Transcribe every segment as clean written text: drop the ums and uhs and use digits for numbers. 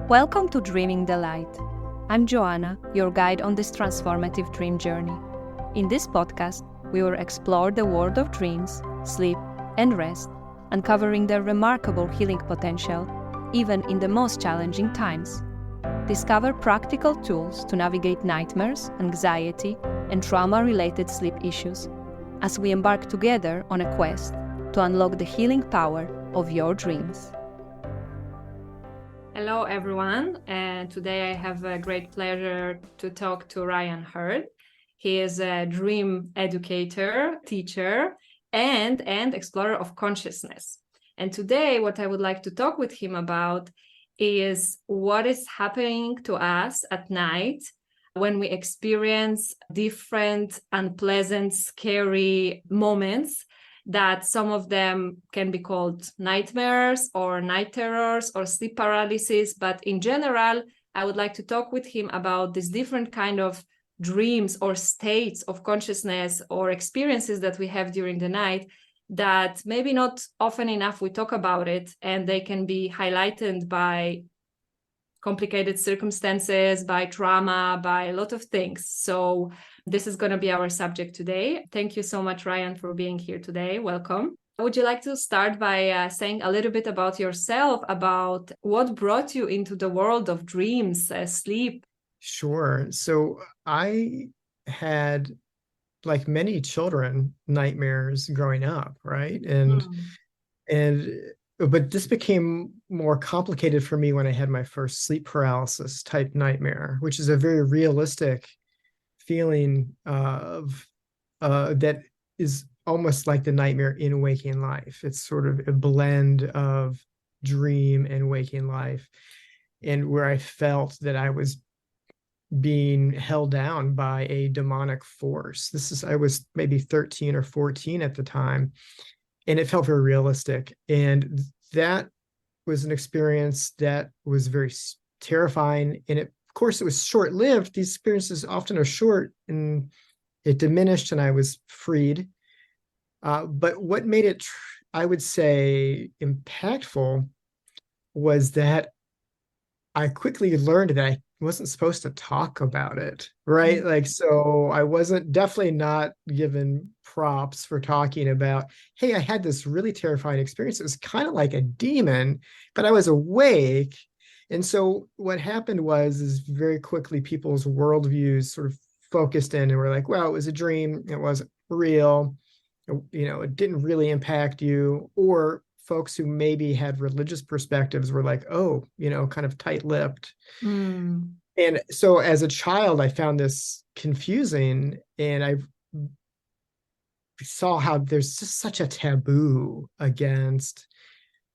Welcome to Dreaming the Light. I'm Joanna, your guide on this transformative dream journey. In this podcast, we will explore the world of dreams, sleep, and rest, uncovering their remarkable healing potential, even in the most challenging times. Discover practical tools to navigate nightmares, anxiety, and trauma-related sleep issues, as we embark together on a quest to unlock the healing power of your dreams. Hello, everyone, and today I have a great pleasure to talk to Ryan Hurd. He is a dream educator, teacher, and explorer of consciousness. And today, what I would like to talk with him about is what is happening to us at night when we experience different unpleasant, scary moments, that some of them can be called nightmares or night terrors or sleep paralysis. But in general, I would like to talk with him about these different kind of dreams or states of consciousness or experiences that we have during the night that maybe not often enough we talk about it, and they can be highlighted by complicated circumstances, by trauma, by a lot of things. So this is going to be our subject today. Thank you so much, Ryan, for being here today. Welcome. Would you like to start by saying a little bit about yourself, about what brought you into the world of dreams, sleep? Sure. So I had, like many children, nightmares growing up, right? But this became more complicated for me when I had my first sleep paralysis type nightmare, which is a very realistic feeling of that is almost like the nightmare in waking life. It's sort of a blend of dream and waking life, and where I felt that I was being held down by a demonic force. I was maybe 13 or 14 at the time, and it felt very realistic. And that was an experience that was very terrifying. And of course, it was short-lived. These experiences often are short, and it diminished, and I was freed. But what made it, I would say, impactful was that I quickly learned that I wasn't supposed to talk about it, right? So I wasn't definitely not given props for talking about, hey, I had this really terrifying experience. It was kind of like a demon, but I was awake. And so what happened is very quickly people's worldviews sort of focused in and were like, well, it was a dream. It wasn't real. It didn't really impact you. Or folks who maybe had religious perspectives were like, oh, kind of tight-lipped. And so as a child, I found this confusing, and I saw how there's just such a taboo against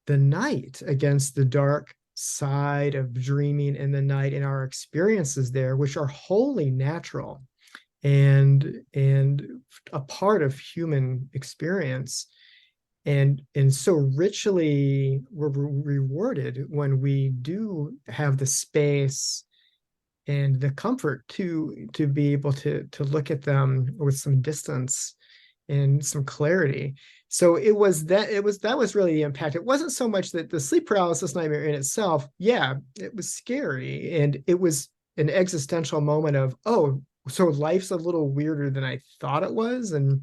the night, against the dark side of dreaming in the night, and our experiences there, which are wholly natural and a part of human experience. And so richly we're rewarded when we do have the space and the comfort to be able to look at them with some distance and some clarity. So that was really the impact. It wasn't so much that the sleep paralysis nightmare in itself, yeah, it was scary, and it was an existential moment of, oh, so life's a little weirder than I thought it was, and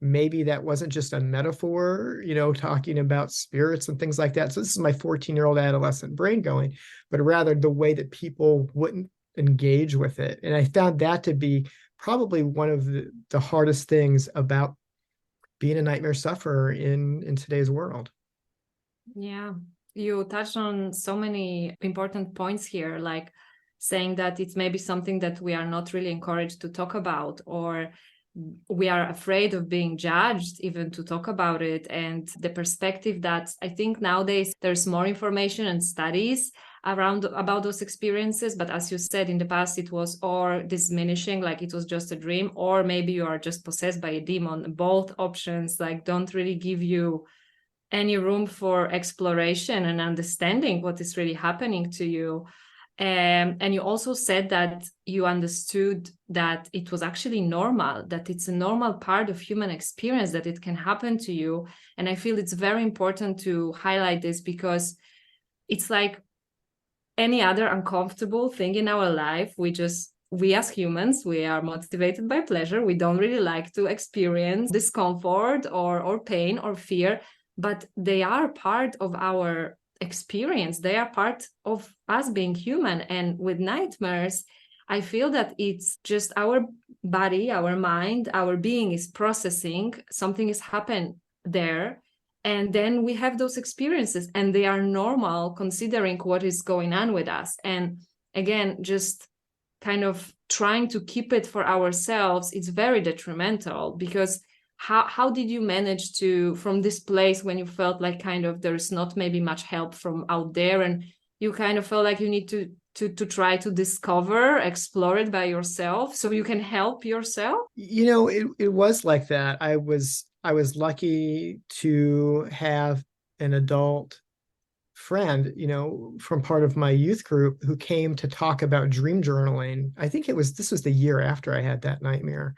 maybe that wasn't just a metaphor, talking about spirits and things like that. So this is my 14-year-old adolescent brain going, but rather the way that people wouldn't engage with it. And I found that to be probably one of the hardest things about being a nightmare sufferer in today's world. Yeah, you touched on so many important points here, like saying that it's maybe something that we are not really encouraged to talk about, or we are afraid of being judged even to talk about it. And the perspective that I think nowadays there's more information and studies around about those experiences, but as you said, in the past it was or diminishing, like it was just a dream, or maybe you are just possessed by a demon. Both options don't really give you any room for exploration and understanding what is really happening to you. And you also said that you understood that it was actually normal, that it's a normal part of human experience, that it can happen to you. And I feel it's very important to highlight this, because it's like any other uncomfortable thing in our life, we as humans, we are motivated by pleasure. We don't really like to experience discomfort or pain or fear, but they are part of our experience. They are part of us being human. And with nightmares, I feel that it's just our body, our mind, our being is processing, something is happening there. And then we have those experiences, and they are normal considering what is going on with us. And again, just kind of trying to keep it for ourselves, it's very detrimental, because how did you manage to, from this place when you felt like kind of there's not maybe much help from out there, and you kind of felt like you need to try to discover, explore it by yourself so you can help yourself? It was like that. I was lucky to have an adult friend, from part of my youth group, who came to talk about dream journaling. I think this was the year after I had that nightmare.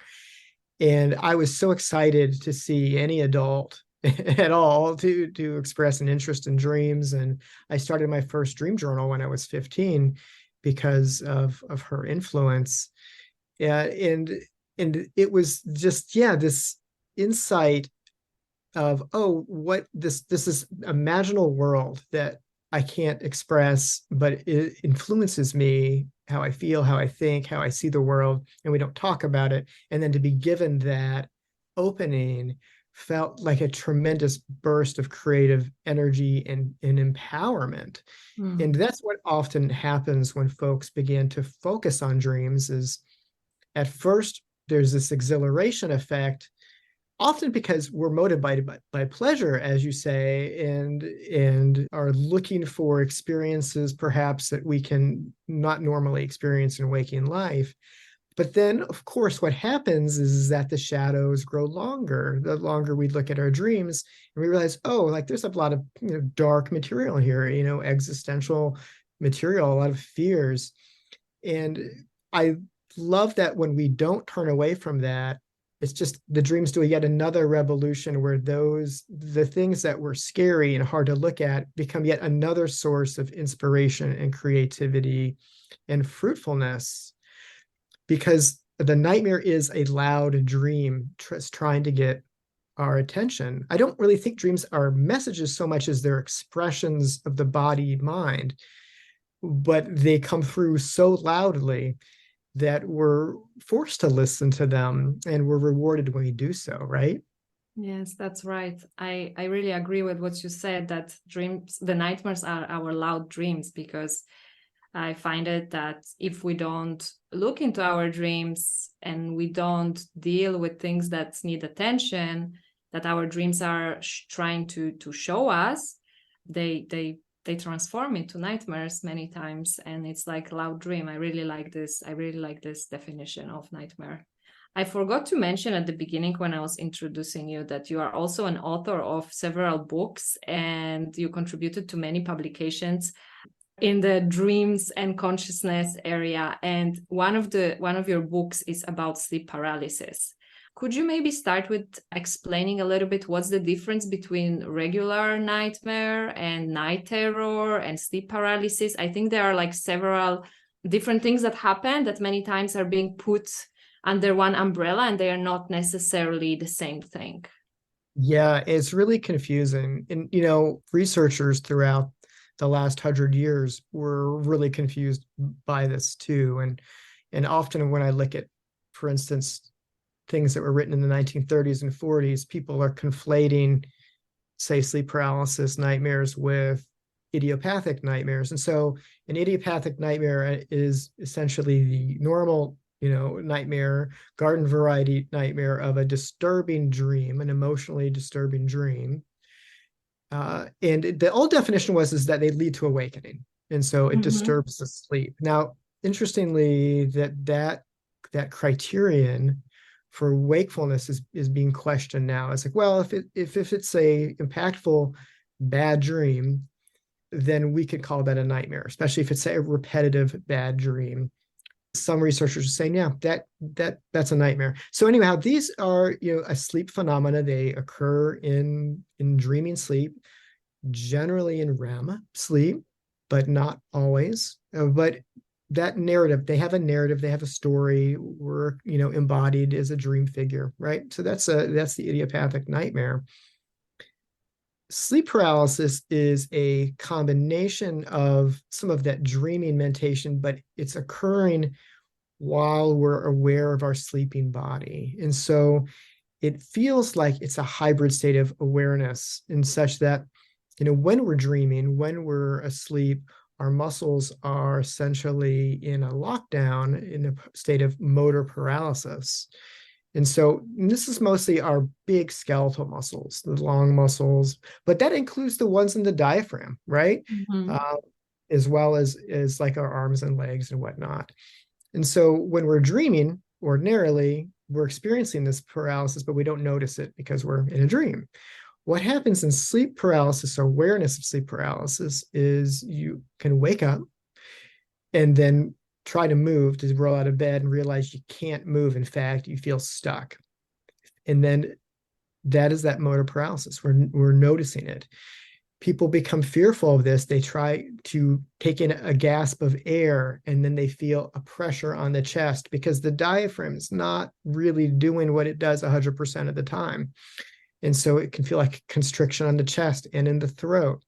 And I was so excited to see any adult at all to express an interest in dreams. And I started my first dream journal when I was 15 because of her influence. And it was just, this insight of, oh, what this is a imaginal world that I can't express, but it influences me, how I feel, how I think, how I see the world, and we don't talk about it. And then to be given that opening felt like a tremendous burst of creative energy and empowerment. And that's what often happens when folks begin to focus on dreams. Is at first there's this exhilaration effect, often because we're motivated by pleasure, as you say, and are looking for experiences perhaps that we can not normally experience in waking life. But then, of course, what happens is that the shadows grow longer. The longer we look at our dreams, and we realize, oh, like there's a lot of dark material here, existential material, a lot of fears. And I love that when we don't turn away from that, it's just the dreams do yet another revolution where the things that were scary and hard to look at become yet another source of inspiration and creativity and fruitfulness. Because the nightmare is a loud dream trying to get our attention. I don't really think dreams are messages so much as they're expressions of the body mind, but they come through so loudly that we're forced to listen to them, and we're rewarded when we do so, right? Yes, that's right. I really agree with what you said, that the nightmares are our loud dreams, because I find it that if we don't look into our dreams and we don't deal with things that need attention, that our dreams are trying to show us, they transform into nightmares many times, and it's like a loud dream. I really like this definition of nightmare. I forgot to mention at the beginning when I was introducing you that you are also an author of several books, and you contributed to many publications in the dreams and consciousness area. And one of your books is about sleep paralysis. Could you maybe start with explaining a little bit what's the difference between regular nightmare and night terror and sleep paralysis? I think there are like several different things that happen that many times are being put under one umbrella, and they are not necessarily the same thing. Yeah, it's really confusing. And, researchers throughout the last 100 years were really confused by this too. And often when I look at, for instance, things that were written in the 1930s and 40s, people are conflating, say, sleep paralysis nightmares with idiopathic nightmares. And so an idiopathic nightmare is essentially the normal, nightmare, garden variety nightmare of a disturbing dream, an emotionally disturbing dream. And the old definition is that they lead to awakening. And so it disturbs the sleep. Now, interestingly, that criterion for wakefulness is being questioned now. It's like, well, if it's a impactful bad dream, then we could call that a nightmare, especially if it's a repetitive bad dream. Some researchers are saying, yeah, that's a nightmare. So anyhow, these are a sleep phenomena. They occur in dreaming sleep, generally in REM sleep, but not always. But that narrative, they have a narrative, they have a story. We're, embodied as a dream figure, right? So that's the idiopathic nightmare. Sleep paralysis is a combination of some of that dreaming mentation, but it's occurring while we're aware of our sleeping body. And so it feels like it's a hybrid state of awareness in such that, when we're dreaming, when we're asleep, our muscles are essentially in a lockdown, in a state of motor paralysis. And so this is mostly our big skeletal muscles, the long muscles, but that includes the ones in the diaphragm, right? Mm-hmm. As well as like our arms and legs and whatnot. And so when we're dreaming, ordinarily, we're experiencing this paralysis, but we don't notice it because we're in a dream. What happens in sleep paralysis, awareness of sleep paralysis, is you can wake up and then try to move, to roll out of bed, and realize you can't move. In fact, you feel stuck. And then that is that motor paralysis. We're noticing it. People become fearful of this. They try to take in a gasp of air, and then they feel a pressure on the chest because the diaphragm is not really doing what it does 100% of the time. And so it can feel like constriction on the chest and in the throat.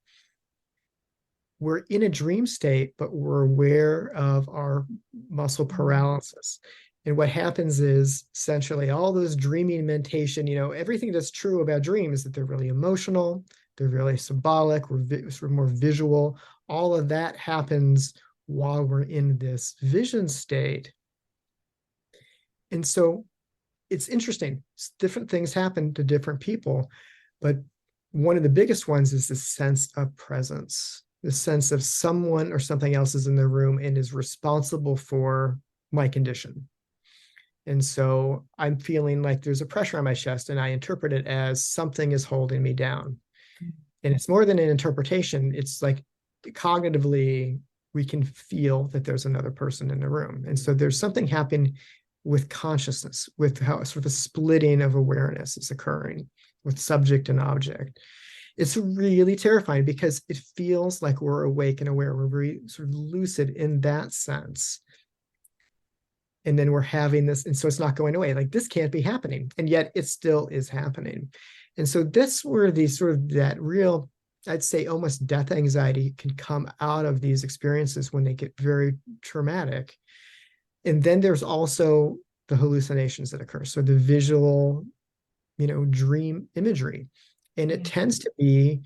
We're in a dream state, but we're aware of our muscle paralysis. And what happens is essentially all those dreaming mentation, everything that's true about dreams is that they're really emotional, they're really symbolic, we're more visual. All of that happens while we're in this vision state. And so it's interesting. Different things happen to different people, but one of the biggest ones is the sense of presence, the sense of someone or something else is in the room and is responsible for my condition. And so I'm feeling like there's a pressure on my chest, and I interpret it as something is holding me down. And it's more than an interpretation. It's like cognitively, we can feel that there's another person in the room. And so there's something happening with consciousness, with how sort of a splitting of awareness is occurring with subject and object. It's really terrifying because it feels like we're awake and aware. We're very sort of lucid in that sense. And then we're having this, and so it's not going away. Like, this can't be happening, and yet it still is happening. And so that's where these sort of that real, I'd say almost death anxiety can come out of these experiences when they get very traumatic. And then there's also the hallucinations that occur. So the visual, dream imagery. And it tends to be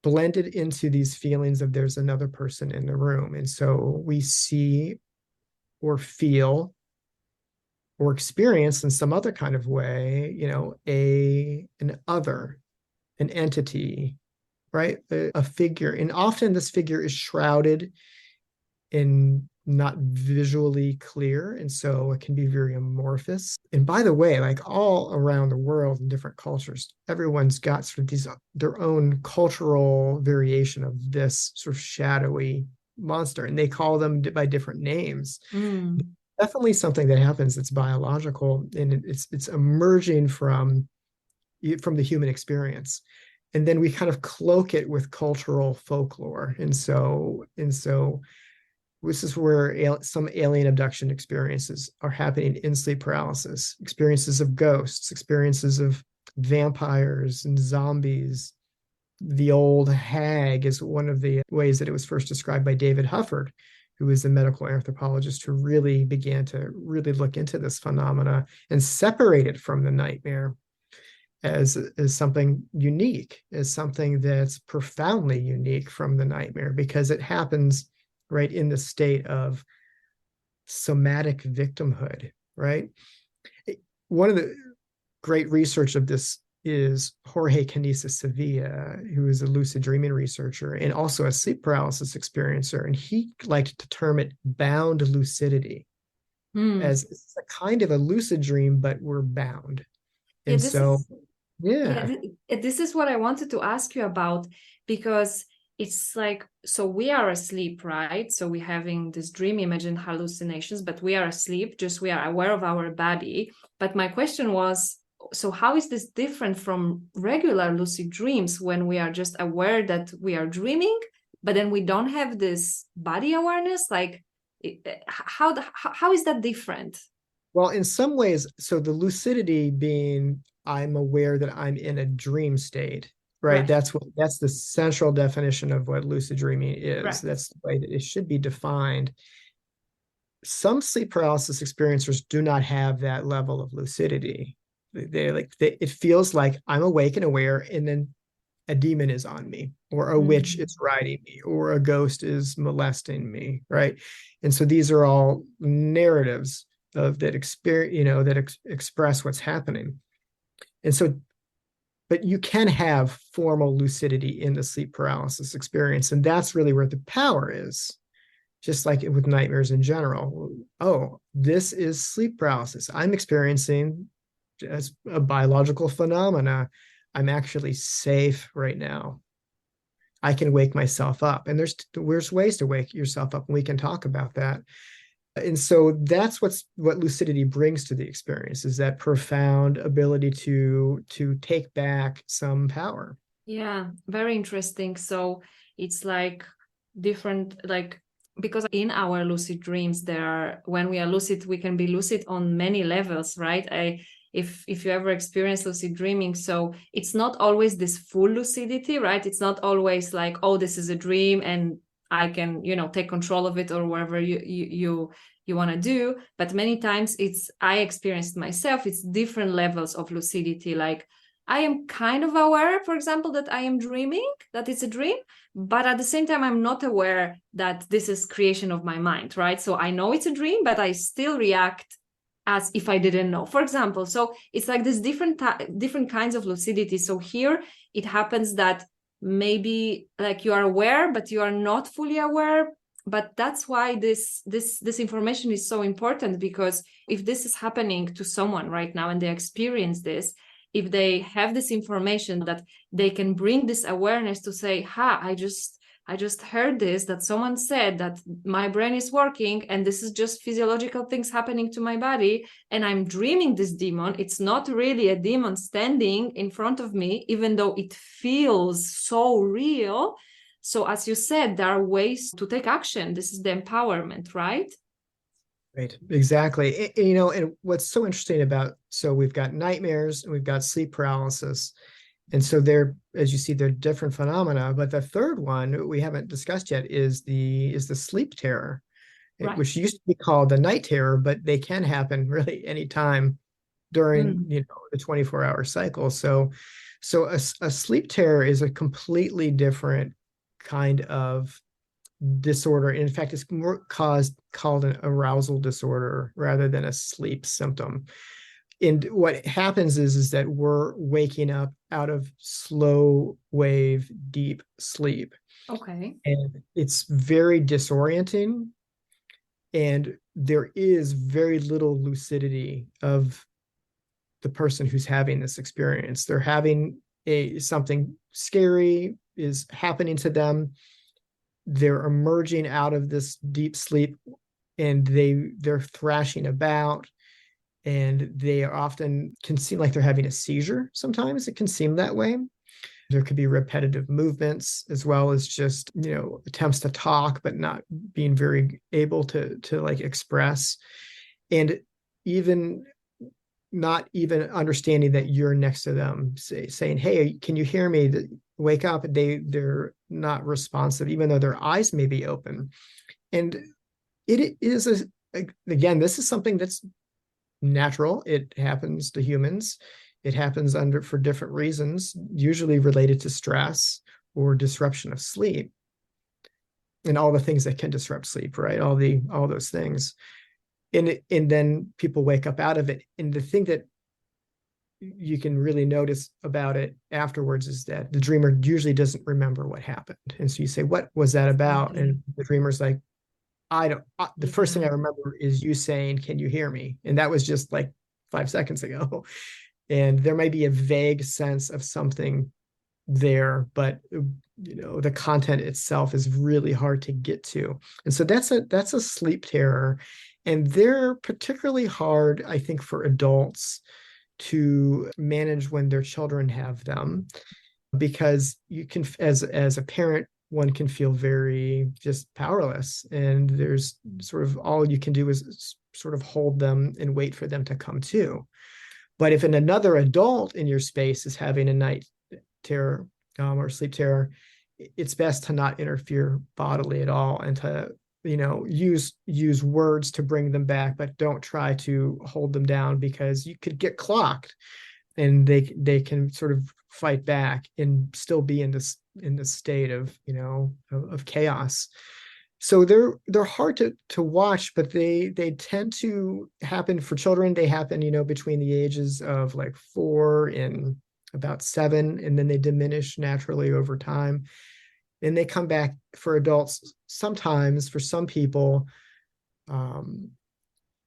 blended into these feelings of there's another person in the room. And so we see or feel or experience in some other kind of way, an other, an entity, right? A figure. And often this figure is shrouded in not visually clear. And so it can be very amorphous. And by the way, like all around the world in different cultures, everyone's got sort of their own cultural variation of this sort of shadowy monster, and they call them by different names. Definitely something that happens that's biological, and it's emerging from the human experience. And then we kind of cloak it with cultural folklore. And so this is where some alien abduction experiences are happening in sleep paralysis, experiences of ghosts, experiences of vampires and zombies. The old hag is one of the ways that it was first described by David Hufford, who is a medical anthropologist who really began to really look into this phenomena and separate it from the nightmare as something unique, as something that's profoundly unique from the nightmare, because it happens right in the state of somatic victimhood, right? One of the great research of this is Jorge Canisa Sevilla, who is a lucid dreaming researcher and also a sleep paralysis experiencer. And he liked to term it bound lucidity, as a kind of a lucid dream, but we're bound. And this is what I wanted to ask you about, because it's like, so we are asleep, right? So we're having this dream image and hallucinations, but we are asleep, just we are aware of our body. But my question was, so how is this different from regular lucid dreams when we are just aware that we are dreaming, but then we don't have this body awareness. Like, how is that different? Well, in some ways, so the lucidity being I'm aware that I'm in a dream state, right? Right. That's the central definition of what lucid dreaming is. Right. That's the way that it should be defined. Some sleep paralysis experiencers do not have that level of lucidity. It feels like I'm awake and aware, and then a demon is on me, or a witch is riding me, or a ghost is molesting me, right? And so these are all narratives of that experience, express what's happening. And so, but you can have formal lucidity in the sleep paralysis experience, and that's really where the power is. Just like with nightmares in general. Oh, this is sleep paralysis. I'm experiencing as a biological phenomena. I'm actually safe right now. I can wake myself up. And there's ways to wake yourself up, and we can talk about that. And so that's what lucidity brings to the experience, is that profound ability to take back some power. Yeah, very interesting. So it's like different, like, because in our lucid dreams, when we are lucid, we can be lucid on many levels, right? If you ever experience lucid dreaming, so it's not always this full lucidity, right? It's not always like, oh, this is a dream and I can, take control of it, or whatever you want to do. But many times I experienced myself, it's different levels of lucidity. Like, I am kind of aware, for example, that I am dreaming, that it's a dream, but at the same time, I'm not aware that this is creation of my mind, right? So I know it's a dream, but I still react as if I didn't know, for example. So it's like this different kinds of lucidity. So here it happens that maybe like you are aware, but you are not fully aware. But that's why this information is so important, because if this is happening to someone right now and they experience this, if they have this information, that they can bring this awareness to say, I just heard this, that someone said that my brain is working and this is just physiological things happening to my body, and I'm dreaming this demon. It's not really a demon standing in front of me, even though it feels so real. So as you said, there are ways to take action. This is the empowerment, right? Right, exactly. And what's so interesting so we've got nightmares and we've got sleep paralysis. And so as you see, they're different phenomena. But the third one we haven't discussed yet is the sleep terror, Right. which used to be called the night terror, but they can happen really anytime during the 24-hour cycle. So a sleep terror is a completely different kind of disorder. In fact, it's more called an arousal disorder rather than a sleep symptom. And what happens is that we're waking up out of slow wave deep sleep. Okay. And it's very disorienting. And there is very little lucidity of the person who's having this experience. They're having something scary is happening to them. They're emerging out of this deep sleep, and they're thrashing about, and they often can seem like they're having a seizure. Sometimes it can seem that way. There could be repetitive movements, as well as just attempts to talk but not being very able to like express, and even not even understanding that you're next to them, saying, hey, can you hear me? Wake up. They're not responsive, even though their eyes may be open. And it is again, this is something that's natural. It happens to humans. It happens for different reasons, usually related to stress or disruption of sleep, and all the things that can disrupt sleep, right? All those things. And then people wake up out of it. And the thing that you can really notice about it afterwards is that the dreamer usually doesn't remember what happened. And so you say, what was that about? And the dreamer's like, the first thing I remember is you saying, can you hear me? And that was just like 5 seconds ago. And there might be a vague sense of something there, but the content itself is really hard to get to. And so that's a sleep terror. And they're particularly hard, I think, for adults to manage when their children have them, because you can, as a parent, one can feel very just powerless. And there's sort of all you can do is sort of hold them and wait for them to come to. But if another adult in your space is having a night terror or sleep terror, it's best to not interfere bodily at all and to use words to bring them back, but don't try to hold them down, because you could get clocked and they can sort of fight back and still be in this state of of chaos. So they're hard to watch, but they tend to happen for children. They happen between the ages of like 4 and about 7, and then they diminish naturally over time, and they come back for adults sometimes, for some people, in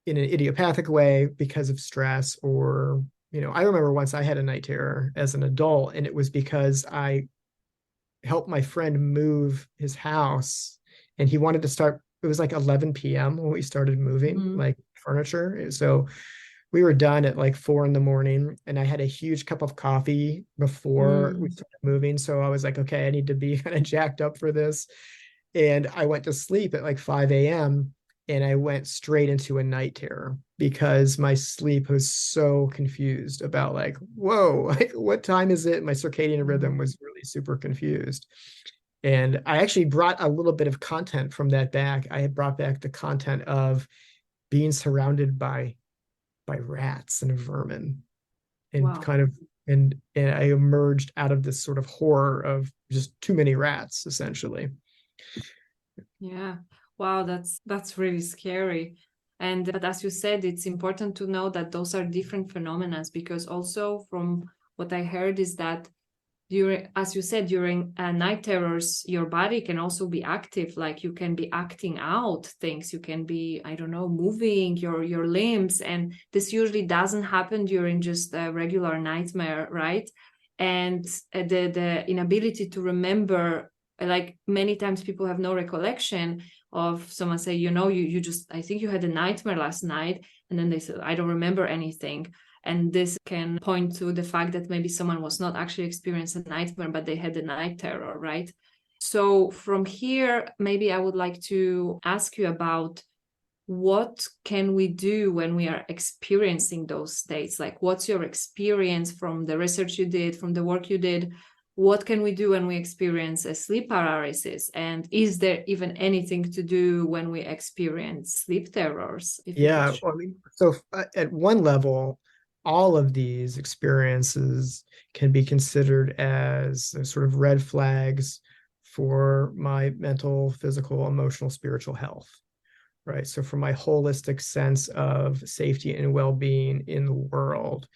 an idiopathic way because of stress. Or I remember once I had a night terror as an adult, and it was because I helped my friend move his house, and he wanted to start. It was like 11 p.m. when we started moving like furniture. So we were done at like 4 a.m, and I had a huge cup of coffee before we started moving. So I was like, okay, I need to be kind of jacked up for this. And I went to sleep at like 5 a.m. and I went straight into a night terror because my sleep was so confused about like, whoa, like, what time is it? My circadian rhythm was really super confused. And I actually brought a little bit of content from that back. I had brought back the content of being surrounded by rats and vermin, and Wow. and I emerged out of this sort of horror of just too many rats, essentially. Yeah. Wow, that's really scary. And but as you said, it's important to know that those are different phenomena, because also from what I heard is that during, as you said, during night terrors, your body can also be active. Like you can be acting out things. You can be, I don't know, moving your limbs, and this usually doesn't happen during just a regular nightmare, right? And the inability to remember, like many times people have no recollection of someone say, you just, I think you had a nightmare last night, and then they said, I don't remember anything. And this can point to the fact that maybe someone was not actually experiencing a nightmare, but they had a night terror, right? So from here, maybe I would like to ask you about what can we do when we are experiencing those states? Like, what's your experience from the research you did, from the work you did? What can we do when we experience a sleep paralysis? And is there even anything to do when we experience sleep terrors? If you could Yeah, share. I mean, so at one level, all of these experiences can be considered as sort of red flags for my mental, physical, emotional, spiritual health, right? So for my holistic sense of safety and well-being in the world,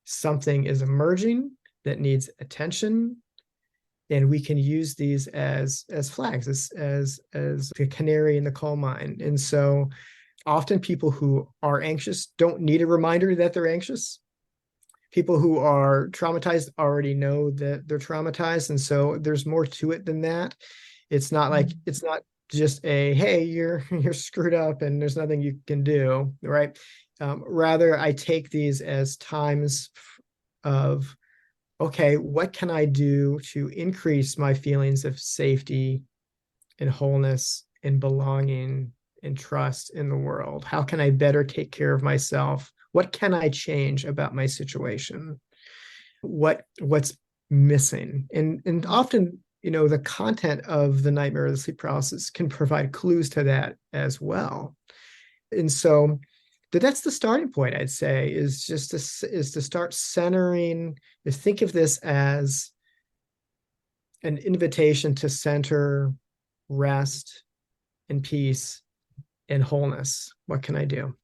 something is emerging that needs attention, and we can use these as flags, as a canary in the coal mine. And so often people who are anxious don't need a reminder that they're anxious. People who are traumatized already know that they're traumatized, and so there's more to it than that. It's not just a, hey, you're screwed up and there's nothing you can do, right? Rather, I take these as times of, okay, what can I do to increase my feelings of safety and wholeness and belonging and trust in the world? How can I better take care of myself? What can I change about my situation? What's missing? And often, the content of the nightmare or the sleep paralysis can provide clues to that as well. And so that's the starting point, I'd say, is to start centering, is think of this as an invitation to center rest and peace and wholeness. What can I do?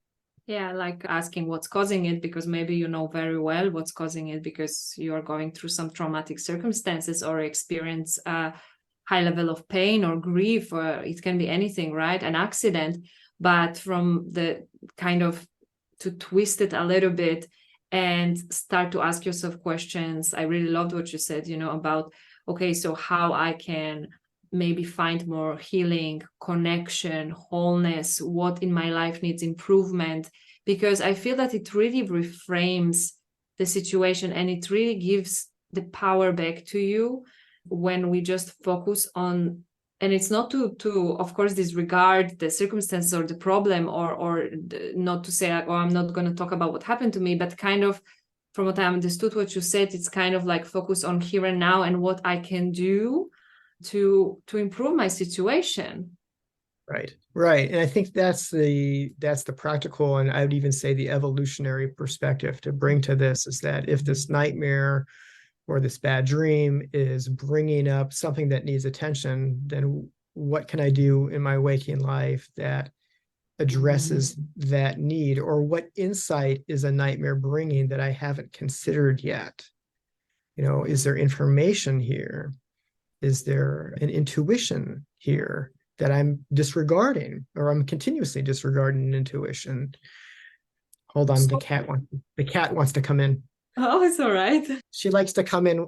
Yeah, like asking what's causing it, because maybe you know very well what's causing it because you are going through some traumatic circumstances or experience a high level of pain or grief, or it can be anything, right? An accident. But from the kind of to twist it a little bit and start to ask yourself questions. I really loved what you said, about, okay, so how I can maybe find more healing, connection, wholeness, what in my life needs improvement, because I feel that it really reframes the situation and it really gives the power back to you when we just focus on, and it's not to of course disregard the circumstances or the problem, or not to say like, oh, I'm not going to talk about what happened to me, but kind of, from what I understood what you said, it's kind of like focus on here and now and what I can do to improve my situation. Right. And I think that's the practical, and I would even say the evolutionary perspective to bring to this, is that if this nightmare or this bad dream is bringing up something that needs attention, then what can I do in my waking life that addresses that need? Or what insight is a nightmare bringing that I haven't considered yet? Is there information here? Is there an intuition here that I'm disregarding, or I'm continuously disregarding intuition? Hold on, the cat wants to come in. Oh, it's all right. She likes to come in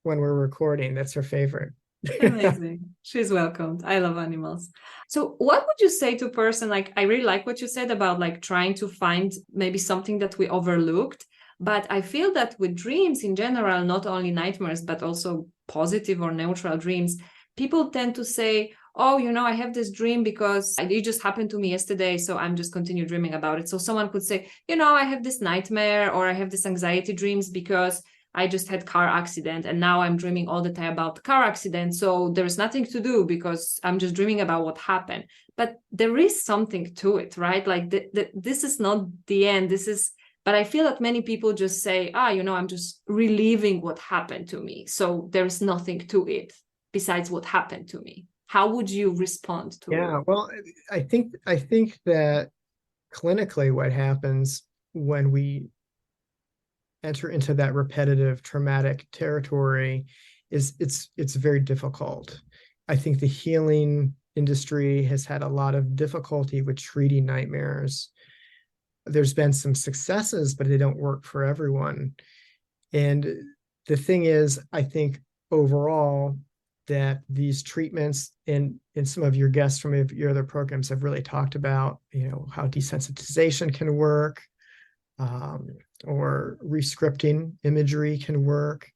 when we're recording. That's her favorite. Amazing. She's welcomed. I love animals. So what would you say to a person, like, I really like what you said about like trying to find maybe something that we overlooked, but I feel that with dreams in general, not only nightmares, but also positive or neutral dreams, people tend to say, oh, I have this dream because it just happened to me yesterday, so I'm just continue dreaming about it. So someone could say, I have this nightmare, or I have this anxiety dreams because I just had car accident and now I'm dreaming all the time about the car accident. So there's nothing to do because I'm just dreaming about what happened. But there is something to it, right? Like this is not the end. But I feel that many people just say, I'm just reliving what happened to me. So there's nothing to it besides what happened to me. How would you respond to it? Yeah, well, I think that clinically what happens when we enter into that repetitive traumatic territory is it's very difficult. I think the healing industry has had a lot of difficulty with treating nightmares. There's been some successes, but they don't work for everyone. And the thing is, I think overall that these treatments, and some of your guests from your other programs have really talked about, how desensitization can work, or rescripting imagery can work.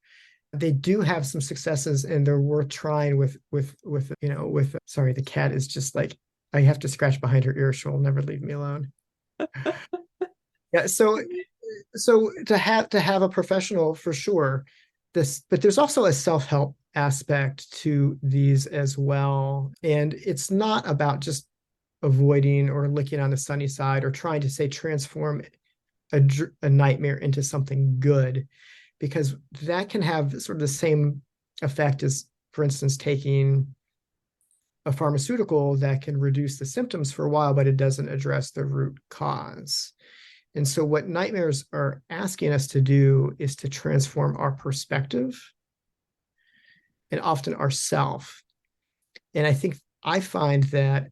They do have some successes, and they're worth trying with sorry, the cat is just like, I have to scratch behind her ear. She'll never leave me alone. Yeah, so to have a professional, for sure, but there's also a self-help aspect to these as well. And it's not about just avoiding or looking on the sunny side or trying to say transform a nightmare into something good, because that can have sort of the same effect as, for instance, taking a pharmaceutical that can reduce the symptoms for a while, but it doesn't address the root cause. And so what nightmares are asking us to do is to transform our perspective, and often ourself. And I find that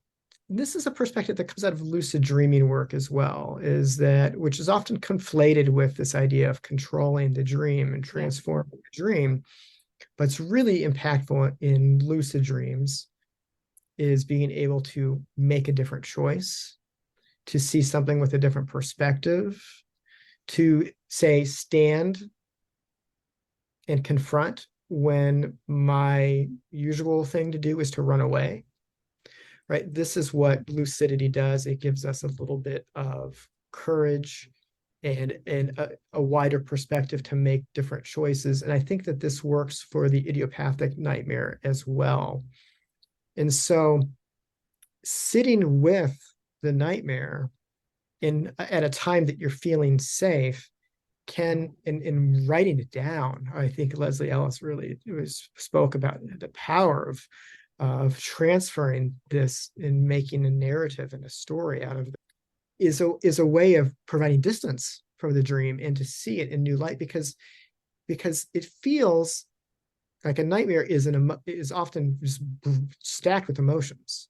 this is a perspective that comes out of lucid dreaming work as well, which is often conflated with this idea of controlling the dream and transforming the dream. But it's really impactful in lucid dreams is being able to make a different choice, to see something with a different perspective, to say, stand and confront when my usual thing to do is to run away. Right? This is what lucidity does. It gives us a little bit of courage and a wider perspective to make different choices. And I think that this works for the idiopathic nightmare as well. And so sitting with the nightmare at a time that you're feeling safe in writing it down. I think Leslie Ellis really spoke about the power of transferring this and making a narrative and a story out of it is a way of providing distance from the dream and to see it in new light, because it feels like a nightmare is often just stacked with emotions.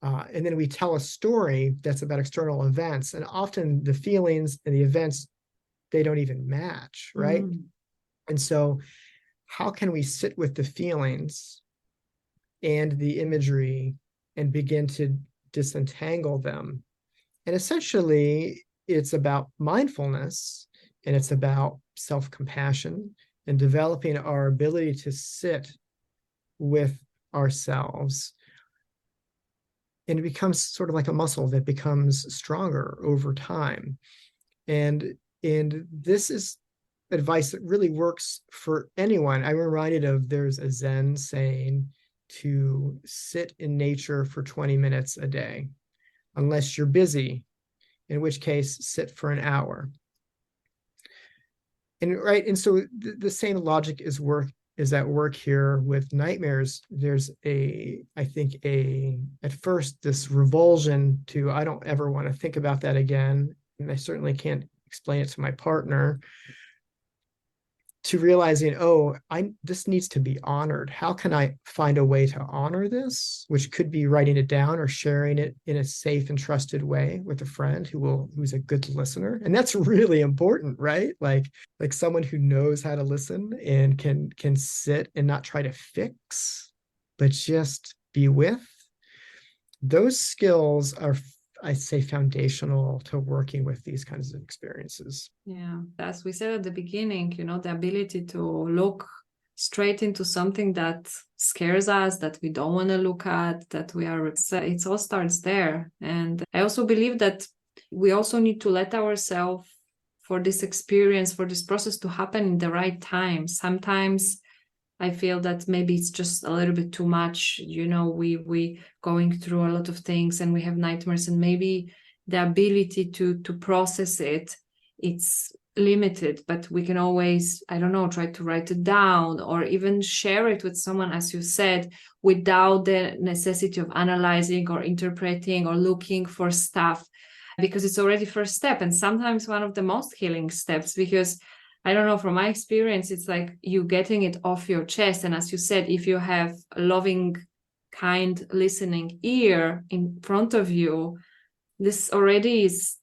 And then we tell a story that's about external events, and often the feelings and the events, they don't even match, right? And so how can we sit with the feelings and the imagery and begin to disentangle them? And essentially, it's about mindfulness, and it's about self-compassion and developing our ability to sit with ourselves. And it becomes sort of like a muscle that becomes stronger over time. And this is advice that really works for anyone. I'm reminded of, there's a Zen saying to sit in nature for 20 minutes a day, unless you're busy, in which case sit for an hour. And so the same logic is at work here with nightmares. There's I think at first this revulsion to, I don't ever want to think about that again. And I certainly can't explain it to my partner, to realizing, this needs to be honored. How can I find a way to honor this? Which could be writing it down or sharing it in a safe and trusted way with a friend who's a good listener. And that's really important, right? Like someone who knows how to listen and can sit and not try to fix, but just be with. Those skills are, I say, foundational to working with these kinds of experiences. Yeah, as we said at the beginning, the ability to look straight into something that scares us, that we don't want to look at, that it all starts there. And I also believe that we also need to let ourselves, for this experience, for this process to happen in the right time. Sometimes I feel that maybe it's just a little bit too much. We going through a lot of things and we have nightmares, and maybe the ability to process it's limited, but we can always, I don't know, try to write it down or even share it with someone, as you said, without the necessity of analyzing or interpreting or looking for stuff, because it's already first step. And sometimes one of the most healing steps, because I don't know, from my experience, it's like you getting it off your chest. And as you said, if you have a loving, kind, listening ear in front of you, this already is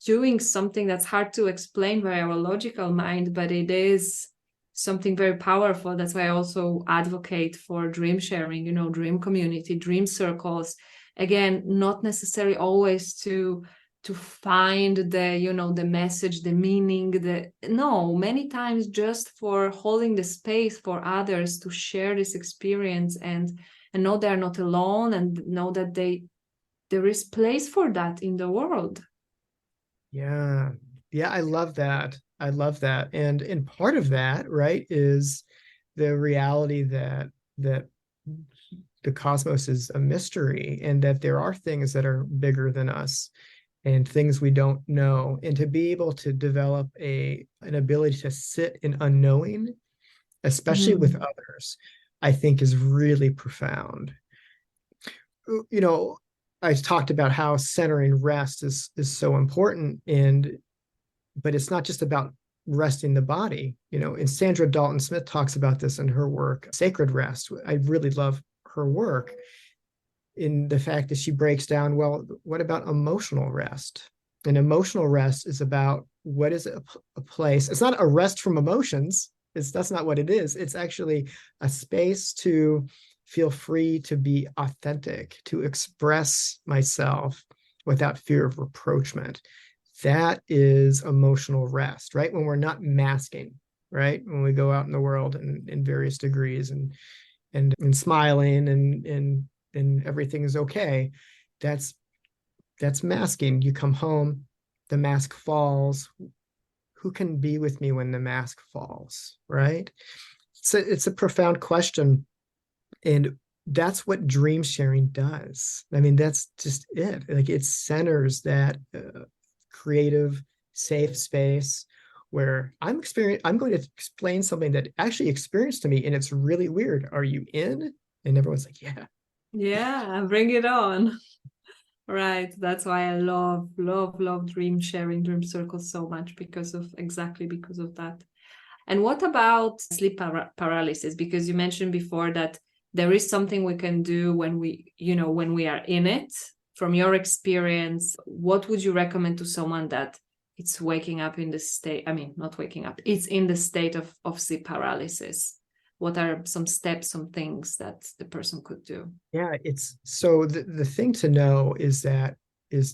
doing something that's hard to explain by our logical mind, but it is something very powerful. That's why I also advocate for dream sharing, dream community, dream circles. Again, not necessarily always to find the message, the meaning, many times just for holding the space for others to share this experience and know they're not alone, and know that there is place for that in the world. Yeah. I love that. And part of that, right, is the reality that the cosmos is a mystery, and that there are things that are bigger than us and things we don't know. And to be able to develop an ability to sit in unknowing, especially with others, I think is really profound. I talked about how centering rest is so important, but it's not just about resting the body. And Sandra Dalton Smith talks about this in her work, Sacred Rest. I really love her work in the fact that she breaks down, well, what about emotional rest? And emotional rest is about, what is a place? It's not a rest from emotions. That's not what it is. It's actually a space to feel free to be authentic, to express myself without fear of reproachment. That is emotional rest, right? When we're not masking, right? When we go out in the world in various degrees and smiling and everything is okay. That's masking. You come home, the mask falls. Who can be with me when the mask falls, right? It's a profound question. And that's what dream sharing does. I mean, that's just it. Like, it centers that creative, safe space where I'm going to explain something that actually experienced to me, and it's really weird. Are you in? And everyone's like, yeah. Yeah, bring it on. Right. That's why I love dream sharing, dream circles so much, because of that. And what about sleep paralysis? Because you mentioned before that there is something we can do when we are in it. From your experience, what would you recommend to someone that it's waking up in the state? I mean, not waking up, it's in the state of sleep paralysis. What are some steps, some things that the person could do? Yeah, it's so the thing to know is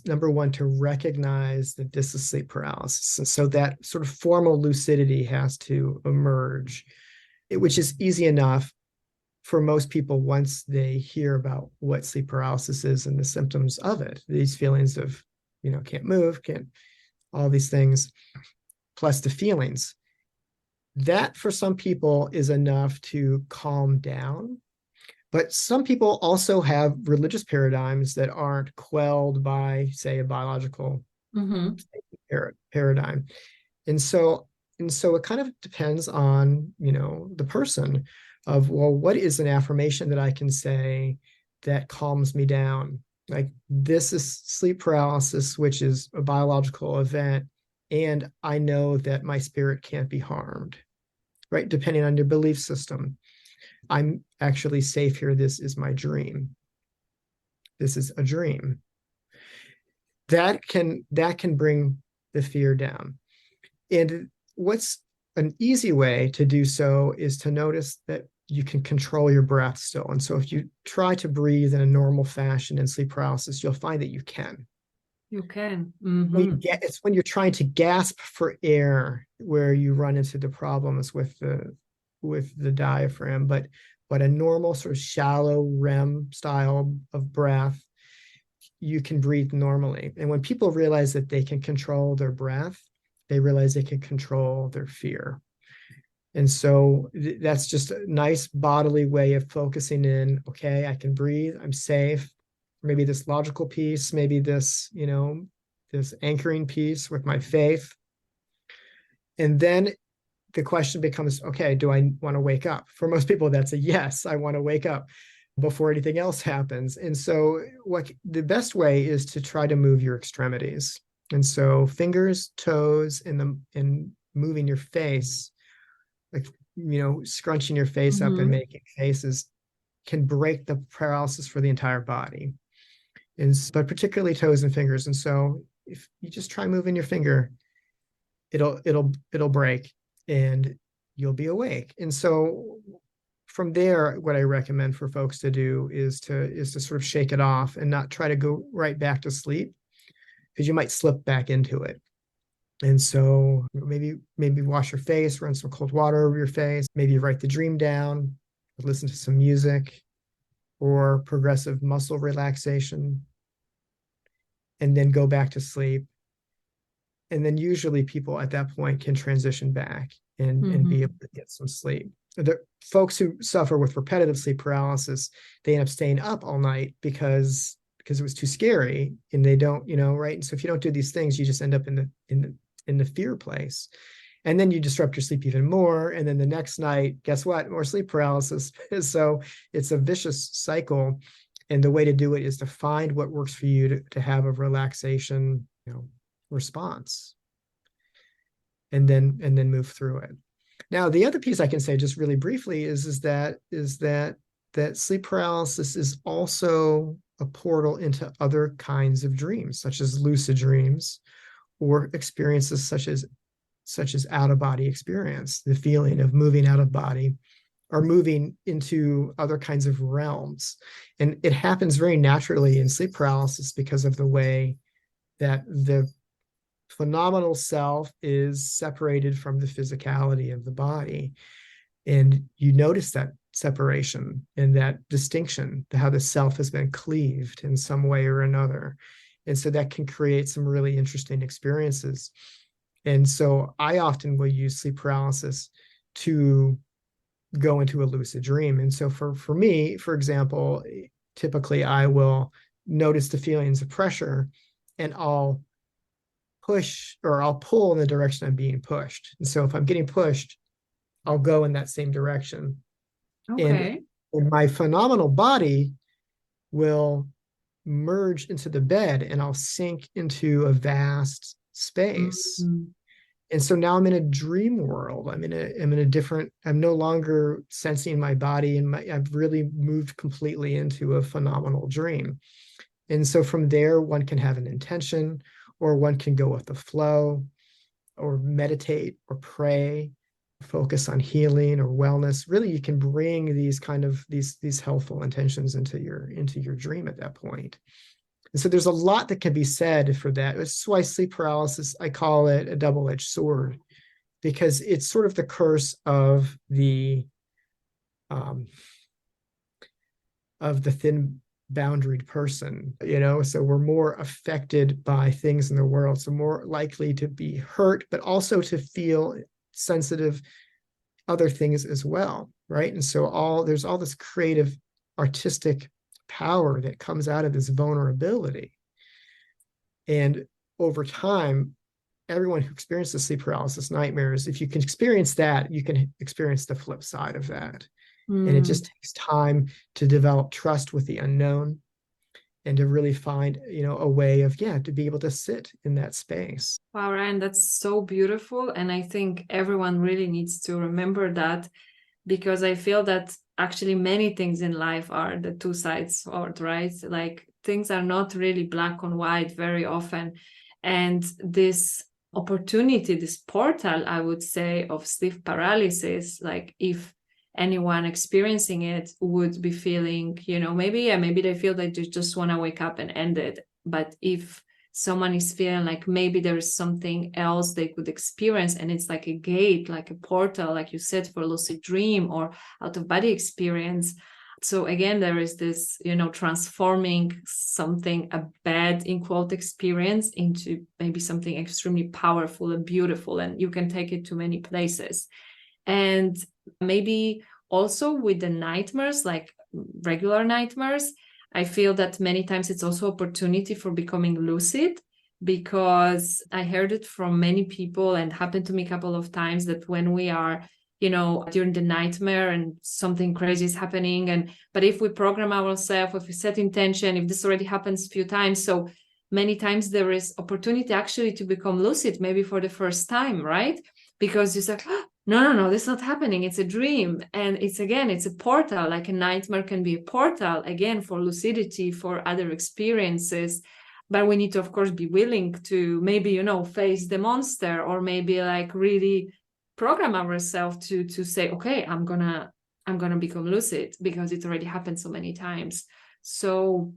number one, to recognize that this is sleep paralysis. And so that sort of formal lucidity has to emerge, which is easy enough. for most people, once they hear about what sleep paralysis is and the symptoms of it, these feelings of, can't move, can't, all these things, plus the feelings, that for some people is enough to calm down. But some people also have religious paradigms that aren't quelled by, say, a biological paradigm. And so it kind of depends on, the person of, well, what is an affirmation that I can say that calms me down? Like, this is sleep paralysis, which is a biological event, and I know that my spirit can't be harmed, right? Depending on your belief system. I'm actually safe here. This is my dream. This is a dream. That can bring the fear down. And what's an easy way to do so is to notice that you can control your breath still. And so if you try to breathe in a normal fashion in sleep paralysis, you'll find that you can. You can. It's when you're trying to gasp for air where you run into the problems with the diaphragm. But a normal sort of shallow REM style of breath, you can breathe normally. And when people realize that they can control their breath, they realize they can control their fear. And so that's just a nice bodily way of focusing in, okay, I can breathe, I'm safe. Maybe this logical piece, maybe this, this anchoring piece with my faith. And then the question becomes, okay, do I want to wake up? For most people, that's a yes, I want to wake up before anything else happens. And so the best way is to try to move your extremities. And so fingers, toes, and moving your face, like, scrunching your face up and making faces can break the paralysis for the entire body. But particularly toes and fingers. And so if you just try moving your finger, it'll break and you'll be awake. And so from there, what I recommend for folks to do is to sort of shake it off and not try to go right back to sleep, because you might slip back into it. And so maybe wash your face, run some cold water over your face, maybe write the dream down, listen to some music or progressive muscle relaxation, and then go back to sleep. And then usually people at that point can transition back and be able to get some sleep. The folks who suffer with repetitive sleep paralysis, they end up staying up all night because it was too scary, and they don't, right? And so if you don't do these things, you just end up in the fear place. And then you disrupt your sleep even more. And then the next night, guess what? More sleep paralysis. So it's a vicious cycle. And the way to do it is to find what works for you to have a relaxation, response. And then move through it. Now, the other piece I can say just really briefly is that sleep paralysis is also a portal into other kinds of dreams, such as lucid dreams, or experiences such as out-of-body experience, the feeling of moving out of body or moving into other kinds of realms. And it happens very naturally in sleep paralysis because of the way that the phenomenal self is separated from the physicality of the body. And you notice that separation and that distinction, how the self has been cleaved in some way or another. And so that can create some really interesting experiences. And so I often will use sleep paralysis to go into a lucid dream. And so for me, for example, typically I will notice the feelings of pressure and I'll push or I'll pull in the direction I'm being pushed. And so if I'm getting pushed, I'll go in that same direction. Okay. And my phenomenal body will merge into the bed and I'll sink into a vast space. And so now I'm in a dream world. I'm in a different, I'm no longer sensing my body, and I've really moved completely into a phenomenal dream. And so from there, one can have an intention, or one can go with the flow, or meditate, or pray, focus on healing or wellness. Really, you can bring these kind of these helpful intentions into your dream at that point. And so there's a lot that can be said for that. That's why sleep paralysis, I call it a double-edged sword, because it's sort of the curse of the of the thin boundaried person, so we're more affected by things in the world, so more likely to be hurt, but also to feel sensitive other things as well, right? And so there's all this creative artistic power that comes out of this vulnerability. And over time, everyone who experiences sleep paralysis nightmares, if you can experience that, you can experience the flip side of that. And it just takes time to develop trust with the unknown and to really find, a way of, to be able to sit in that space. Wow, Ryan, that's so beautiful. And I think everyone really needs to remember that, because I feel that actually many things in life are the two sides of it, right? Like things are not really black and white very often. And this opportunity, this portal, I would say, of sleep paralysis, like if anyone experiencing it would be feeling, maybe they feel that they just want to wake up and end it. But if someone is feeling like maybe there is something else they could experience, and it's like a gate, like a portal, like you said, for lucid dream or out of body experience. So again, there is this, transforming something, a bad in quote experience, into maybe something extremely powerful and beautiful, and you can take it to many places. And maybe also with the nightmares, like regular nightmares, I feel that many times it's also opportunity for becoming lucid, because I heard it from many people and happened to me a couple of times that when we are, during the nightmare and something crazy is happening, but if we program ourselves, if we set intention, if this already happens a few times, so many times there is opportunity actually to become lucid, maybe for the first time, right? Because you say, oh, no, this is not happening. It's a dream. And it's a portal, like a nightmare can be a portal, again, for lucidity, for other experiences. But we need to, of course, be willing to maybe, face the monster, or maybe like really program ourselves to say, okay, I'm gonna become lucid, because it already happened so many times. So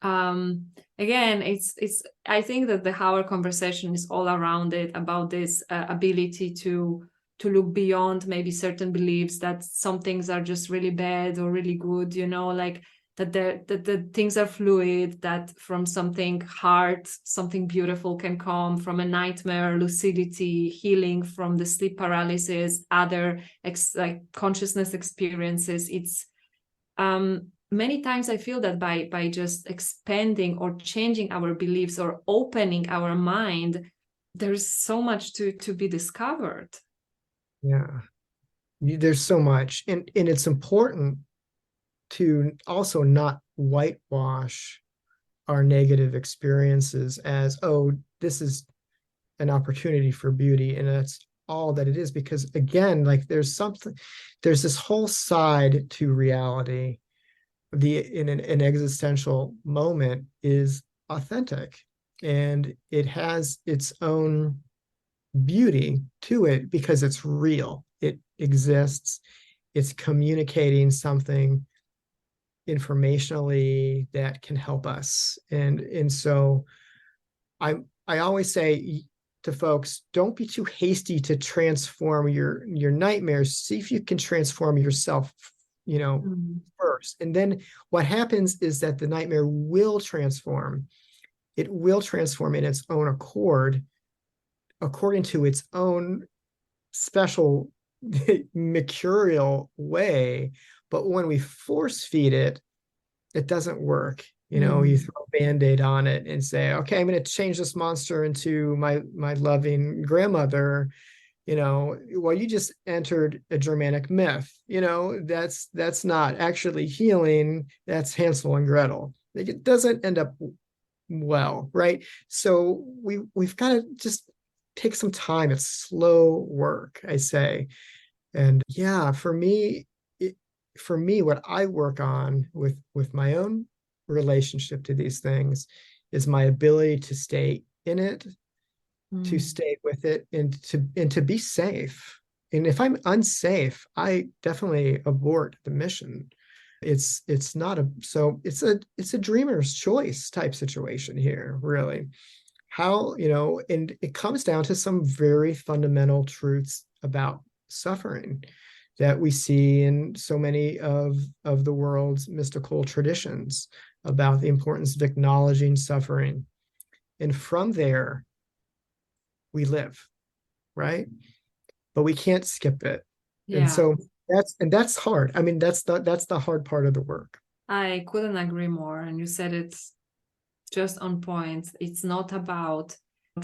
again, it's I think that our conversation is all around it, about this ability to look beyond maybe certain beliefs that some things are just really bad or really good, like that the things are fluid, that from something hard something beautiful can come, from a nightmare, lucidity, healing from the sleep paralysis, other like consciousness experiences. It's many times I feel that by just expanding or changing our beliefs or opening our mind, there's so much to be discovered. Yeah, there's so much. And it's important to also not whitewash our negative experiences as, oh, this is an opportunity for beauty, and that's all that it is. Because again, like there's this whole side to reality. In an existential moment is authentic, and it has its own beauty to it because it's real, it exists, it's communicating something informationally that can help us. And so I always say to folks, don't be too hasty to transform your nightmares. See if you can transform yourself, first. And then what happens is that the nightmare will transform. It will transform in its own accord, according to its own special mercurial way. But when we force feed it, it doesn't work. You throw a Band-Aid on it and say, okay, I'm going to change this monster into my loving grandmother. Well, you just entered a Germanic myth. That's not actually healing. That's Hansel and Gretel. It doesn't end up well, right? So we've got to just take some time. It's slow work, I say. And yeah, for me, what I work on with my own relationship to these things is my ability to stay in it, to stay with it, and to be safe. And if I'm unsafe, I definitely abort the mission. It's a dreamer's choice type situation here, really. How, and it comes down to some very fundamental truths about suffering that we see in so many of the world's mystical traditions about the importance of acknowledging suffering. And from there, we live, right? But we can't skip it. And Yeah. so that's hard. I mean, that's the hard part of the work. I couldn't agree more. And you said it's just on point. It's not about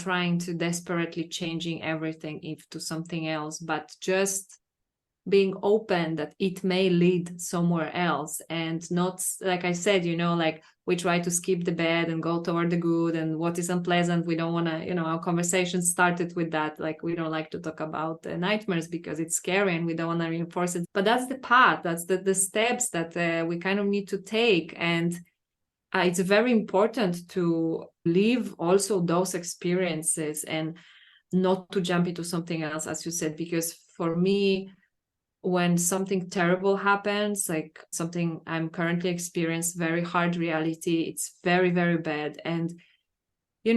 trying to desperately changing everything into something else, but just being open that it may lead somewhere else, and not, like I said, like we try to skip the bad and go toward the good, and what is unpleasant we don't want to, our conversation started with that, like we don't like to talk about nightmares because it's scary and we don't want to reinforce it, but that's the path, that's the steps that we kind of need to take. And it's very important to live also those experiences and not to jump into something else, as you said, because for me, when something terrible happens, like something I'm currently experiencing, very hard reality, it's very, very bad. And, it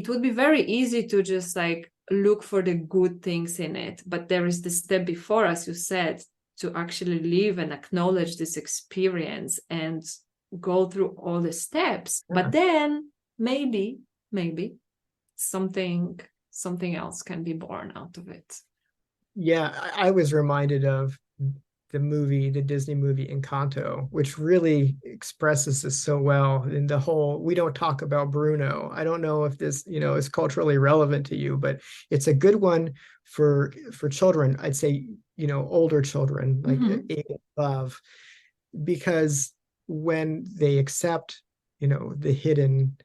would be very easy to just like look for the good things in it. But there is the step before, as you said, to actually live and acknowledge this experience and go through all the steps. Yeah. But then maybe something else can be born out of it. Yeah, I was reminded of the Disney movie Encanto, which really expresses this so well. In the whole, we don't talk about Bruno. I don't know if this, is culturally relevant to you, but it's a good one for children. I'd say, older children, like 8 and above, because when they accept, the hidden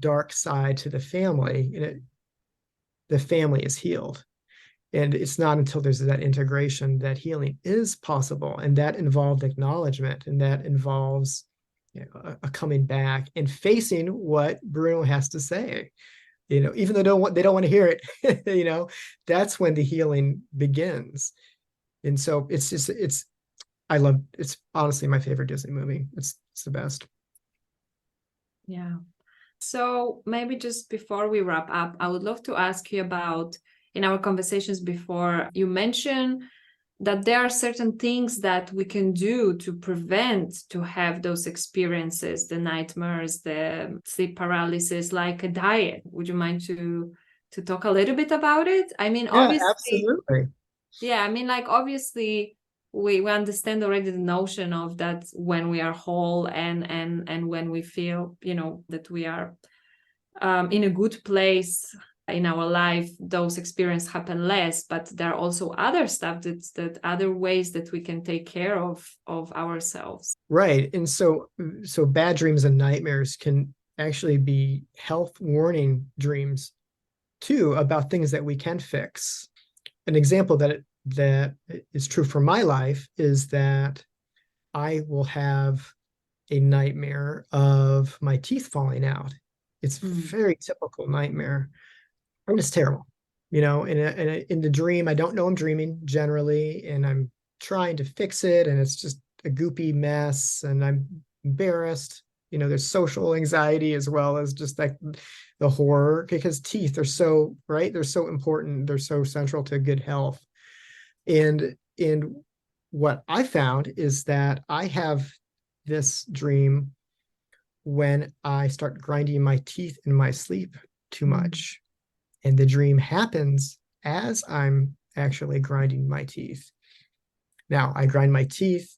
dark side to the family, the family is healed. And it's not until there's that integration that healing is possible. And that involved acknowledgement, and that involves a coming back and facing what Bruno has to say. Even though they don't want to hear it, that's when the healing begins. And so it's honestly my favorite Disney movie. It's the best. Yeah. So maybe just before we wrap up, I would love to ask you about, in our conversations before, you mentioned that there are certain things that we can do to prevent to have those experiences, the nightmares, the sleep paralysis, like a diet. Would you mind to talk a little bit about it? I mean, Yeah, obviously, absolutely. yeah, I mean, like, obviously, we understand already the notion of that when we are whole and when we feel, that we are in a good place in our life, those experiences happen less. But there are also other stuff that other ways that we can take care of ourselves. Right. And so bad dreams and nightmares can actually be health warning dreams too, about things that we can fix. An example that is true for my life is that I will have a nightmare of my teeth falling out. It's very typical nightmare. And it's terrible. In the dream, I don't know I'm dreaming generally, and I'm trying to fix it, and it's just a goopy mess, and I'm embarrassed. There's social anxiety as well as just like the horror, because teeth are so, right? They're so important. They're so central to good health. And what I found is that I have this dream when I start grinding my teeth in my sleep too much. And the dream happens as I'm actually grinding my teeth. Now, I grind my teeth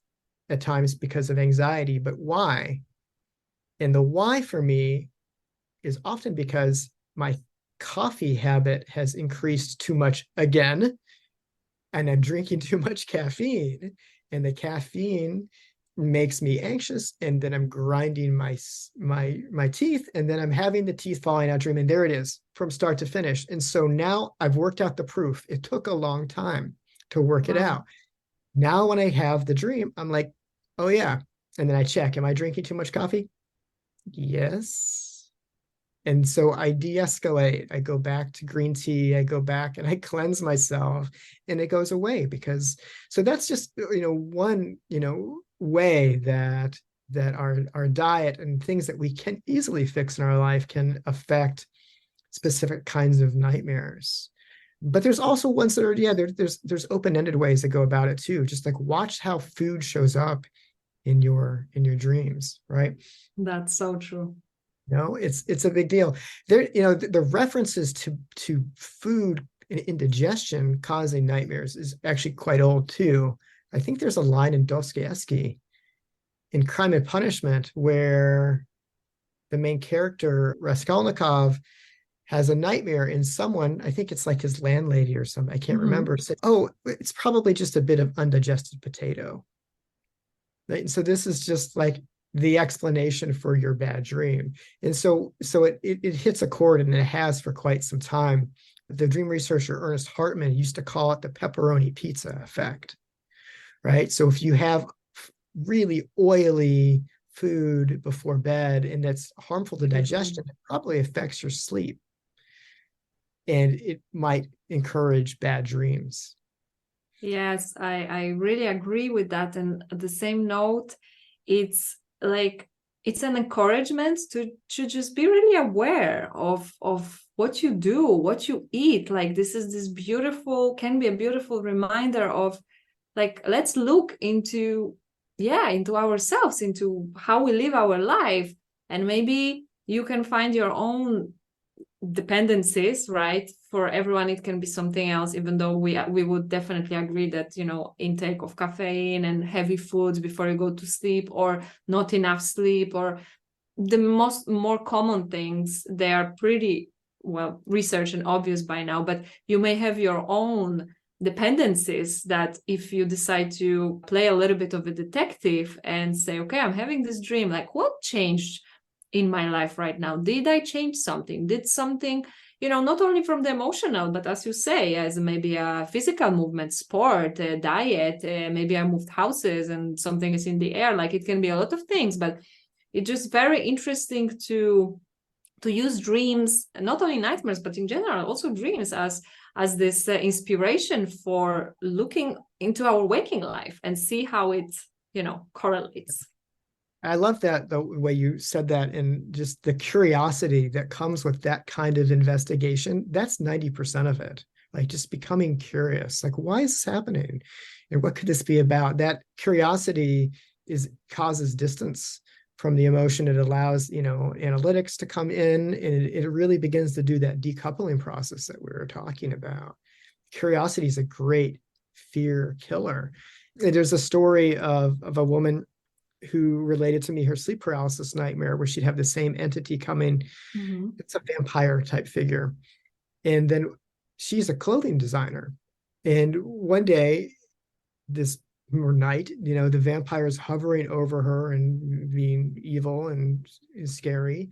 at times because of anxiety, but why? And the why for me is often because my coffee habit has increased too much again, and I'm drinking too much caffeine, and the caffeine makes me anxious, and then I'm grinding my teeth, and then I'm having the teeth falling out dream, and there it is from start to finish. And so now I've worked out the proof. It took a long time to work it out. Now when I have the dream, I'm like, oh yeah. And then I check, am I drinking too much coffee? Yes. And so I de-escalate. I go back to green tea. I go back and I cleanse myself, and it goes away. So that's just, one, way that our diet and things that we can easily fix in our life can affect specific kinds of nightmares. But there's also ones that are, yeah, there's open-ended ways to go about it too. Just like watch how food shows up in your dreams, right? That's so true. No, it's a big deal. There, the references to food and indigestion causing nightmares is actually quite old too. I think there's a line in Dostoevsky in Crime and Punishment where the main character Raskolnikov has a nightmare, and someone, I think it's like his landlady or something, I can't remember, said, "Oh, it's probably just a bit of undigested potato." Right? And so this is just like the explanation for your bad dream. And so it hits a chord, and it has for quite some time. The dream researcher Ernest Hartman used to call it the pepperoni pizza effect, right? So if you have really oily food before bed and that's harmful to digestion, it probably affects your sleep, and it might encourage bad dreams. Yes, I really agree with that. And at the same note, it's like it's an encouragement to just be really aware of what you do, what you eat. Like this is this beautiful, can be a beautiful reminder of like let's look into, yeah, into ourselves, into how we live our life. And maybe you can find your own dependencies, right? For everyone it can be something else, even though we would definitely agree that, you know, intake of caffeine and heavy foods before you go to sleep, or not enough sleep, or the more common things, they are pretty well researched and obvious by now. But you may have your own dependencies that if you decide to play a little bit of a detective and say, okay, I'm having this dream, like what changed in my life right now? Did I change something? Did something, you know, not only from the emotional, but as you say, as maybe a physical movement, sport, diet, maybe I moved houses and something is in the air. Like it can be a lot of things, but it's just very interesting to use dreams, not only nightmares, but in general, also dreams as this inspiration for looking into our waking life and see how it, you know, correlates. I love that the way you said that, and just the curiosity that comes with that kind of investigation. That's 90% of it. Like just becoming curious, like why is this happening? And what could this be about? That curiosity is causes distance from the emotion. It allows, analytics to come in, and it really begins to do that decoupling process that we were talking about. Curiosity is a great fear killer. There's a story of a woman who related to me her sleep paralysis nightmare where she'd have the same entity come in. Mm-hmm. It's a vampire type figure. And then she's a clothing designer. And one day, this or night, the vampire is hovering over her and being evil and scary.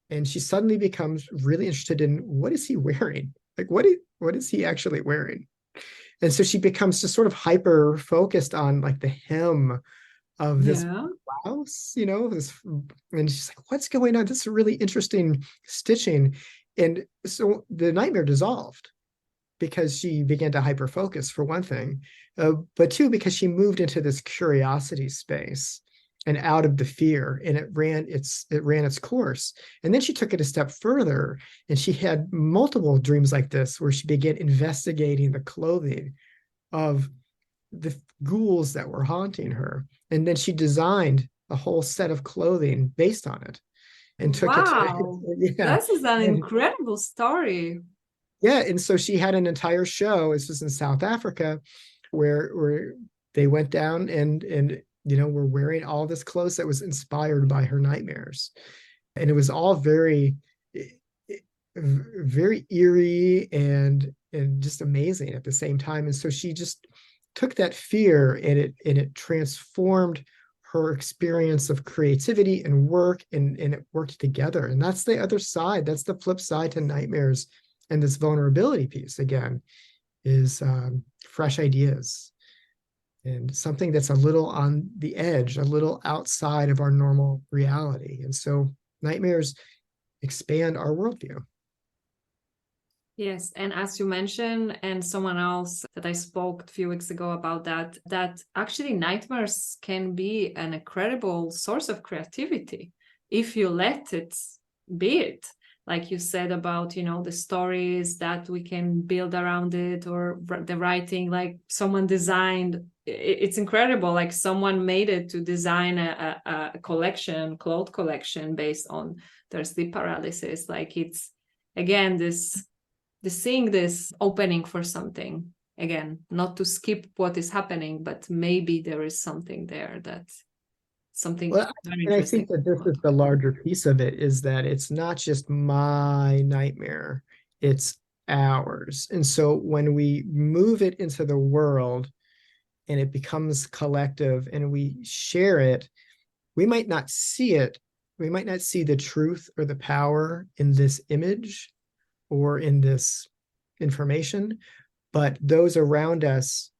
And she suddenly becomes really interested in what is he wearing? Like what is he actually wearing? And so she becomes just sort of hyper focused on like the hem of this Yeah. blouse, this, and she's like, what's going on? This is really interesting stitching. And so the nightmare dissolved because she began to hyper focus, for one thing, but two, because she moved into this curiosity space and out of the fear, and it ran its course. And then she took it a step further, and she had multiple dreams like this where she began investigating the clothing of the ghouls that were haunting her. And then she designed a whole set of clothing based on it and took it Wow. to, yeah. This is an And incredible story. yeah, and so she had an entire show. This was in South Africa, where they went down and were wearing all this clothes that was inspired by her nightmares, and it was all very, very eerie and just amazing at the same time. And so she just took that fear and it transformed her experience of creativity and work, and it worked together. And that's the other side. That's the flip side to nightmares. And this vulnerability piece again is fresh ideas and something that's a little on the edge, a little outside of our normal reality. And so nightmares expand our worldview. Yes, and as you mentioned, and someone else that I spoke a few weeks ago about that actually nightmares can be an incredible source of creativity if you let it be it. like you said about, the stories that we can build around it, or the writing, like someone designed, it's incredible. Like someone made it to design a collection, cloth collection based on their sleep paralysis. Like it's, again, this seeing this opening for something, again, not to skip what is happening, but maybe there is something there, that's something Well, very and I interesting. think that this is the larger piece of it, is that it's not just my nightmare, it's ours. And so when we move it into the world and it becomes collective and we share it, we might not see it. We might not see the truth or the power in this image or in this information, but those around us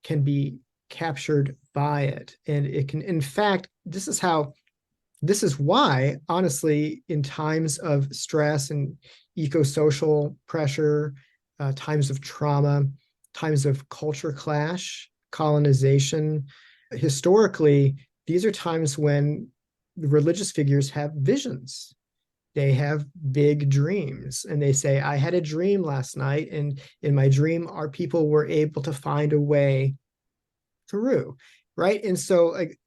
can be captured by it. And it can, in fact, this is why, honestly, in times of stress and eco-social pressure, times of trauma, times of culture clash, colonization, historically, these are times when the religious figures have visions. They have big dreams, and they say, I had a dream last night, and in my dream, our people were able to find a way through, right? And so, like,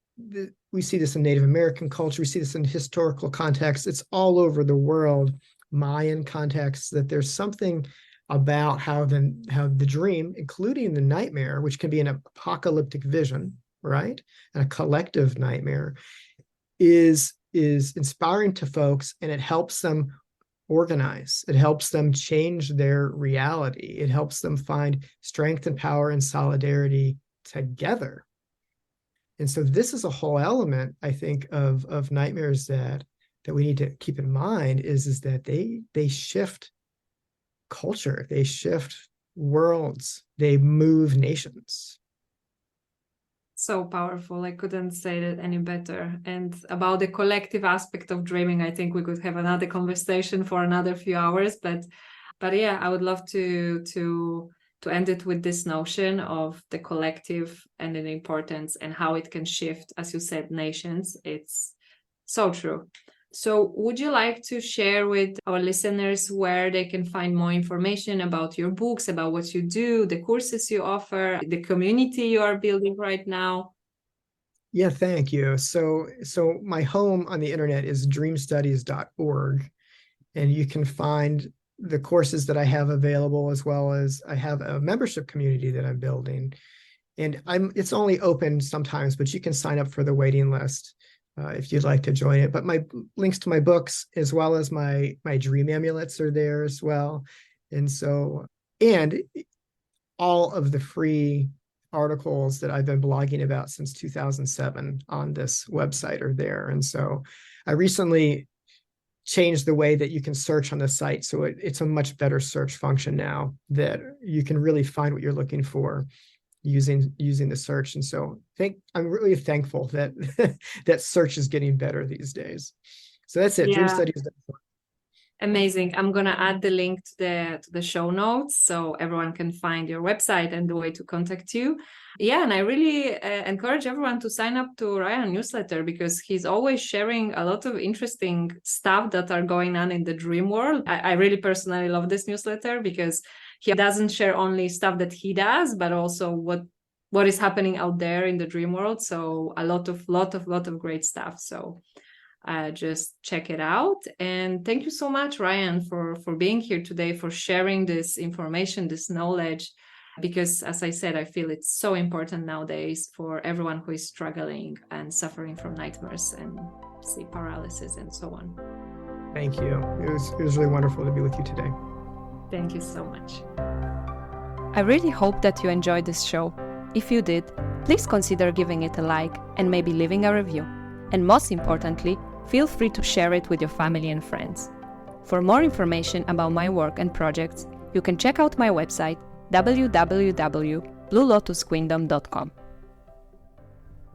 we see this in Native American culture, we see this in historical context, it's all over the world, Mayan context, that there's something about how the dream, including the nightmare, which can be an apocalyptic vision, right, and a collective nightmare, is inspiring to folks, and it helps them organize. It helps them change their reality. It helps them find strength and power and solidarity together. And so this is a whole element, I think, of nightmares that we need to keep in mind, is that they shift culture, they shift worlds, they move nations. So powerful. I couldn't say that any better. And about the collective aspect of dreaming, I think we could have another conversation for another few hours. But yeah, I would love to end it with this notion of the collective and the importance and how it can shift, as you said, nations. It's so true. So would you like to share with our listeners where they can find more information about your books, about what you do, the courses you offer, the community you are building right now? Yeah, thank you. So my home on the internet is dreamstudies.org, and you can find the courses that I have available, as well as I have a membership community that I'm building. And it's only open sometimes, but you can sign up for the waiting list if you'd like to join it. But my links to my books, as well as my dream amulets, are there as well. And so, and all of the free articles that I've been blogging about since 2007 on this website are there. And so I recently changed the way that you can search on the site. So it's a much better search function now, that you can really find what you're looking for using the search. And so I'm really thankful that that search is getting better these days. So that's it. Yeah. Dream Studies. Amazing. I'm going to add the link to the show notes so everyone can find your website and the way to contact you. Yeah, and I really encourage everyone to sign up to Ryan's newsletter, because he's always sharing a lot of interesting stuff that are going on in the dream world. I really personally love this newsletter, because he doesn't share only stuff that he does, but also what is happening out there in the dream world. So a lot of great stuff. So just check it out. And thank you so much, Ryan, for being here today, for sharing this information, this knowledge, because as I said, I feel it's so important nowadays for everyone who is struggling and suffering from nightmares and sleep paralysis and so on. Thank you. It was really wonderful to be with you today. Thank you so much. I really hope that you enjoyed this show. If you did, please consider giving it a like and maybe leaving a review. And most importantly, feel free to share it with your family and friends. For more information about my work and projects, you can check out my website www.bluelotusqueendom.com.